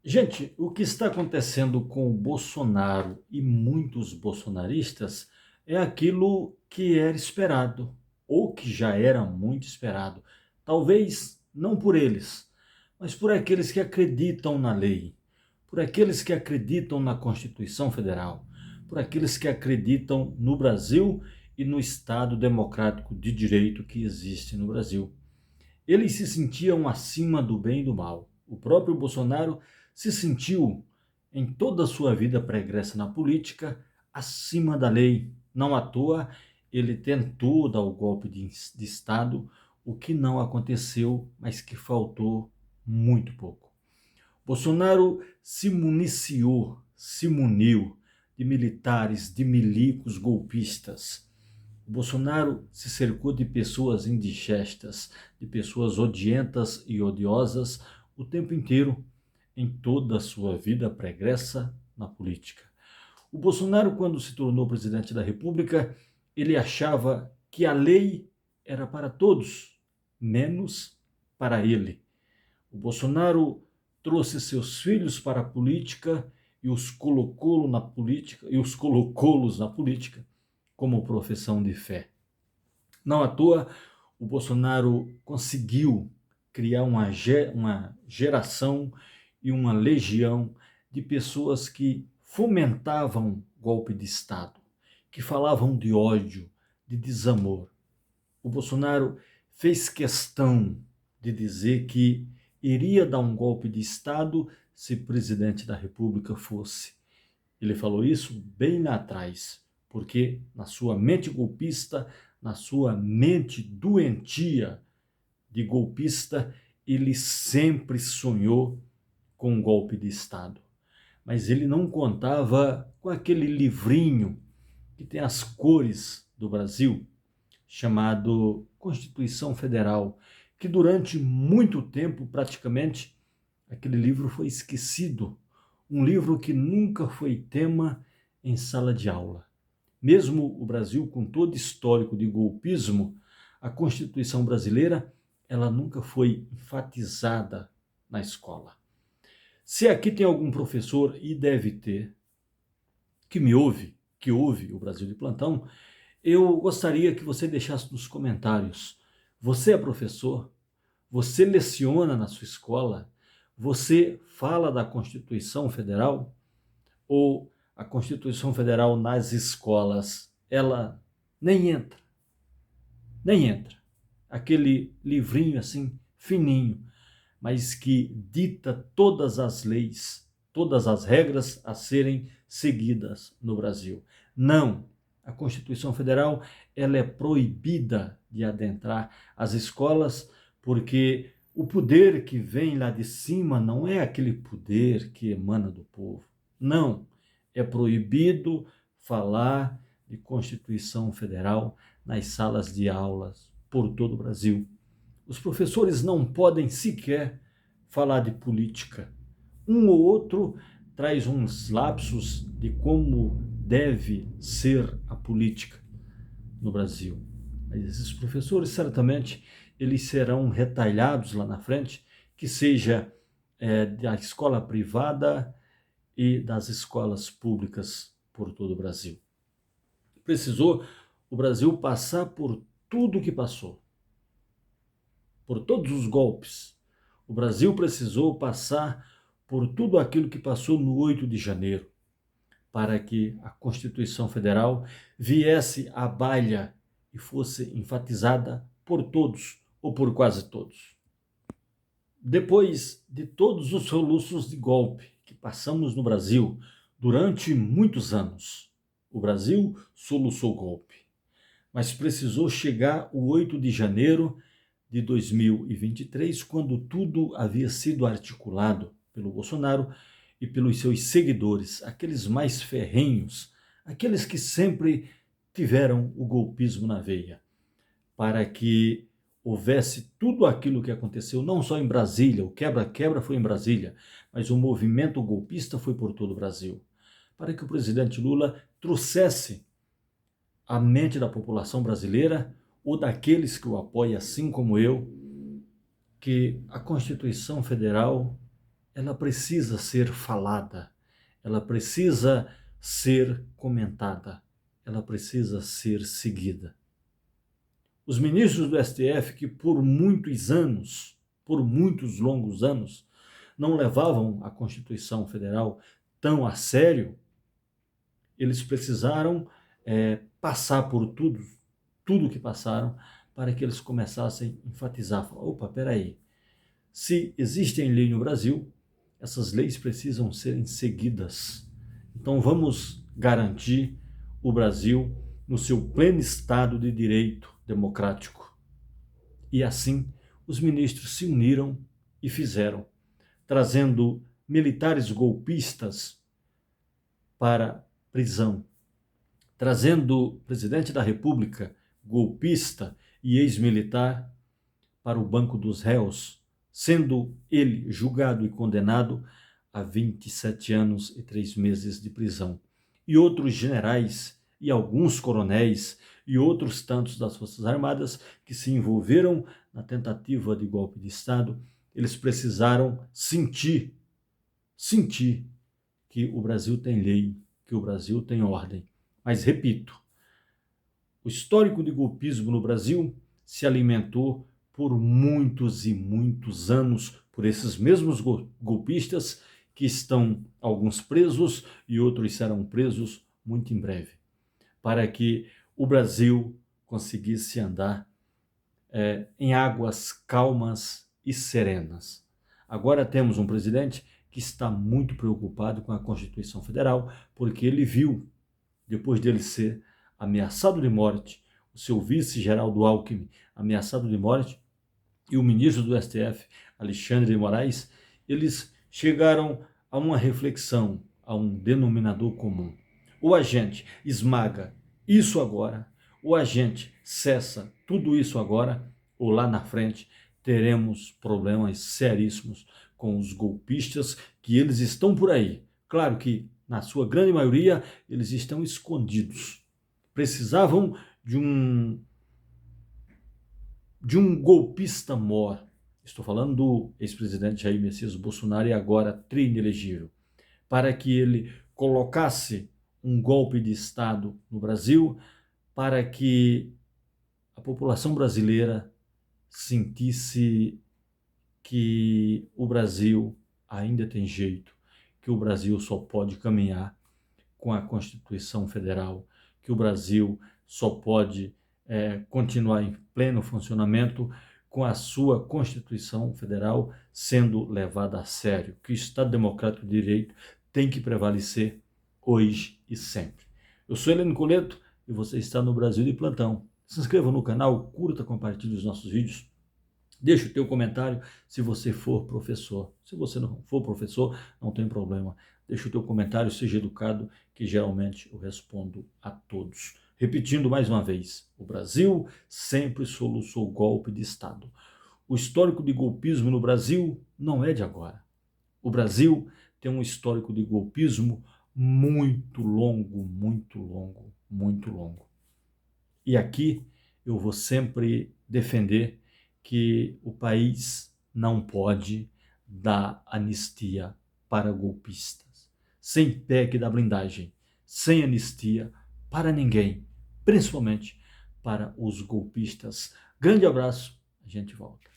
Gente, o que está acontecendo com o Bolsonaro e muitos bolsonaristas é aquilo que era esperado, ou que já era muito esperado. Talvez não por eles, mas por aqueles que acreditam na lei, por aqueles que acreditam na Constituição Federal, por aqueles que acreditam no Brasil e no Estado democrático de direito que existe no Brasil. Eles se sentiam acima do bem e do mal. O próprio Bolsonaro se sentiu, em toda a sua vida pregressa na política, acima da lei. Não à toa, ele tentou dar o golpe de Estado, o que não aconteceu, mas que faltou muito pouco. Bolsonaro se municiou, se muniu de militares, de milicos golpistas. Bolsonaro se cercou de pessoas indigestas, de pessoas odientas e odiosas o tempo inteiro, em toda a sua vida pregressa na política. O Bolsonaro, quando se tornou presidente da República, ele achava que a lei era para todos, menos para ele. O Bolsonaro trouxe seus filhos para a política e os colocou na política e os colocou-los na política como profissão de fé. Não à toa, o Bolsonaro conseguiu criar uma geração e uma legião de pessoas que fomentavam golpe de Estado, que falavam de ódio, de desamor. O Bolsonaro fez questão de dizer que iria dar um golpe de Estado se presidente da República fosse. Ele falou isso bem lá atrás, porque na sua mente golpista, na sua mente doentia de golpista, ele sempre sonhou com um golpe de Estado. Mas ele não contava com aquele livrinho que tem as cores do Brasil, chamado Constituição Federal, que durante muito tempo, praticamente, aquele livro foi esquecido. Um livro que nunca foi tema em sala de aula. Mesmo o Brasil, com todo histórico de golpismo, a Constituição brasileira, ela nunca foi enfatizada na escola. Se aqui tem algum professor, e deve ter, que me ouve, que ouve o Brasil de plantão, eu gostaria que você deixasse nos comentários. Você é professor? Você leciona na sua escola? Você fala da Constituição Federal? Ou a Constituição Federal nas escolas, ela nem entra, nem entra. Aquele livrinho assim, fininho, mas que dita todas as leis, todas as regras a serem seguidas no Brasil. Não, a Constituição Federal, ela é proibida de adentrar as escolas, porque o poder que vem lá de cima não é aquele poder que emana do povo. Não, é proibido falar de Constituição Federal nas salas de aulas por todo o Brasil. Os professores não podem sequer falar de política. Um ou outro traz uns lapsos de como deve ser a política no Brasil. Mas esses professores, certamente, eles serão retalhados lá na frente, que seja da escola privada e das escolas públicas por todo o Brasil. Precisou o Brasil passar por tudo o que passou, por todos os golpes. O Brasil precisou passar por tudo aquilo que passou no 8 de janeiro, para que a Constituição Federal viesse à baila e fosse enfatizada por todos, ou por quase todos. Depois de todos os soluços de golpe que passamos no Brasil durante muitos anos, o Brasil soluçou golpe, mas precisou chegar o 8 de janeiro de 2023, quando tudo havia sido articulado pelo Bolsonaro e pelos seus seguidores, aqueles mais ferrenhos, aqueles que sempre tiveram o golpismo na veia, para que houvesse tudo aquilo que aconteceu, não só em Brasília, o quebra-quebra foi em Brasília, mas o movimento golpista foi por todo o Brasil, para que o presidente Lula trouxesse à mente da população brasileira ou daqueles que o apoiam, assim como eu, que a Constituição Federal ela precisa ser falada, ela precisa ser comentada, ela precisa ser seguida. Os ministros do STF, que por muitos longos anos, não levavam a Constituição Federal tão a sério, eles precisaram passar por tudo que passaram, para que eles começassem a enfatizar, falar, opa, peraí, se existem leis no Brasil, essas leis precisam serem seguidas. Então vamos garantir o Brasil no seu pleno estado de direito democrático. E assim, os ministros se uniram e fizeram, trazendo militares golpistas para prisão, trazendo o presidente da República golpista e ex-militar para o banco dos réus, sendo ele julgado e condenado a 27 anos e 3 meses de prisão. E outros generais e alguns coronéis e outros tantos das Forças Armadas que se envolveram na tentativa de golpe de Estado, eles precisaram sentir que o Brasil tem lei, que o Brasil tem ordem. Mas, repito, o histórico de golpismo no Brasil se alimentou por muitos e muitos anos por esses mesmos golpistas que estão alguns presos e outros serão presos muito em breve, para que o Brasil conseguisse andar em águas calmas e serenas. Agora temos um presidente que está muito preocupado com a Constituição Federal, porque ele viu, depois dele ser ameaçado de morte, o seu vice, Geraldo Alckmin, ameaçado de morte, e o ministro do STF, Alexandre de Moraes, eles chegaram a uma reflexão, a um denominador comum. Ou a gente esmaga isso agora, ou a gente cessa tudo isso agora, ou lá na frente teremos problemas seríssimos com os golpistas, que eles estão por aí. Claro que, na sua grande maioria, eles estão escondidos. Precisavam de um golpista mor. Estou falando do ex-presidente Jair Messias Bolsonaro e agora tri-inelegível, para que ele colocasse um golpe de Estado no Brasil, para que a população brasileira sentisse que o Brasil ainda tem jeito, que o Brasil só pode caminhar com a Constituição Federal, que o Brasil só pode continuar em pleno funcionamento com a sua Constituição Federal sendo levada a sério, que o Estado Democrático de Direito tem que prevalecer hoje e sempre. Eu sou Heleno Coleto e você está no Brasil de Plantão. Se inscreva no canal, curta, compartilhe os nossos vídeos. Deixe o teu comentário se você for professor. Se você não for professor, não tem problema. Deixe o teu comentário, seja educado, que geralmente eu respondo a todos. Repetindo mais uma vez, o Brasil sempre soluçou golpe de Estado. O histórico de golpismo no Brasil não é de agora. O Brasil tem um histórico de golpismo muito longo, muito longo, muito longo. E aqui eu vou sempre defender que o país não pode dar anistia para golpistas. Sem PEC da blindagem, sem anistia para ninguém, principalmente para os golpistas. Grande abraço, a gente volta.